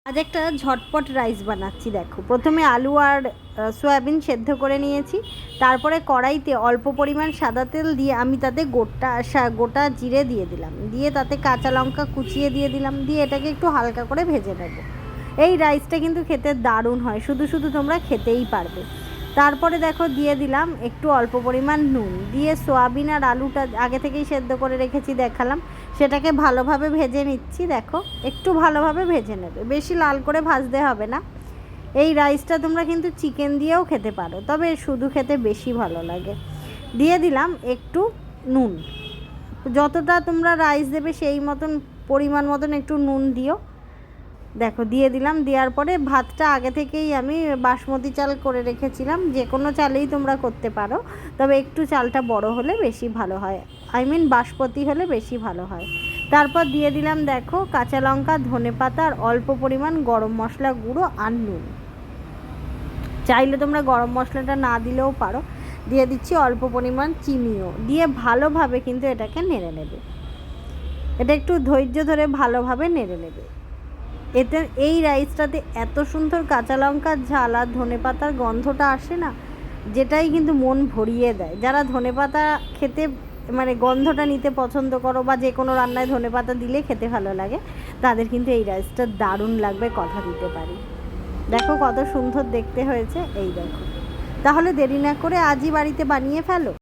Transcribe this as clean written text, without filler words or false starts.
আজ একটা ঝটপট রাইস বানাচ্ছি। দেখো, প্রথমে আলু আর সয়াবিন সেদ্ধ করে নিয়েছি। তারপরে কড়াইতে অল্প পরিমাণ সাদা তেল দিয়ে আমি তাতে গোটা জিরে দিয়ে দিলাম, দিয়ে তাতে কাঁচা লঙ্কা কুচিয়ে দিয়ে দিলাম, দিয়ে এটাকে একটু হালকা করে ভেজে নেব। এই রাইসটা কিন্তু খেতে দারুণ হয়, শুধু শুধু তোমরা খেতেই পারবে। তারপরে দেখো দিয়ে দিলাম একটু অল্প পরিমাণ নুন, দিয়ে সোয়াবিন আর আলুটা আগে থেকেই সেদ্ধ করে রেখেছি দেখালাম, সেটাকে ভালোভাবে ভেজে নিচ্ছি। দেখো, একটু ভালোভাবে ভেজে নেবে, বেশি লাল করে ভাজতে হবে না। এই রাইসটা তোমরা কিন্তু চিকেন দিয়েও খেতে পারো, তবে শুধু খেতে বেশি ভালো লাগে। দিয়ে দিলাম একটু নুন, যতটা তোমরা রাইস দেবে সেই মতন পরিমাণ মতন একটু নুন দিও। দেখো দিয়ে দিলাম, দেওয়ার পরে ভাতটা আগে থেকেই আমি বাসমতি চাল করে রেখেছিলাম, যে কোনো চালেই তোমরা করতে পারো, তবে একটু চালটা বড় হলে বেশি ভালো হয়, বাসমতি হলে বেশি ভালো হয়। তারপর দিয়ে দিলাম দেখো কাঁচা লঙ্কা, ধনেপাতা আর অল্প পরিমাণ গরম মশলা গুঁড়ো আর নুন। চাইলে তোমরা গরম মশলাটা না দিলেও পারো। দিয়ে দিচ্ছি অল্প পরিমাণ চিনিও, দিয়ে ভালোভাবে কিন্তু এটাকে নেড়ে নেবে। এটা একটু ধৈর্য ধরে ভালোভাবে নেড়ে নেবে। এতে এই রাইসটাতে এত সুন্দর কাঁচা লঙ্কার ঝাল আর ধনেপাতার গন্ধটা আসে না, যেটাই কিন্তু মন ভরিয়ে দেয়। যারা ধনেপাতা খেতে গন্ধটা নিতে পছন্দ করো, বা যে কোনো রান্নায় ধনেপাতা দিলে খেতে ভালো লাগে, তাদের কিন্তু এই রাইসটা দারুণ লাগবে, কথা দিতে পারি। দেখো কত সুন্দর দেখতে হয়েছে, এই দেখো। তাহলে দেরি না করে আজই বাড়িতে বানিয়ে ফেলো।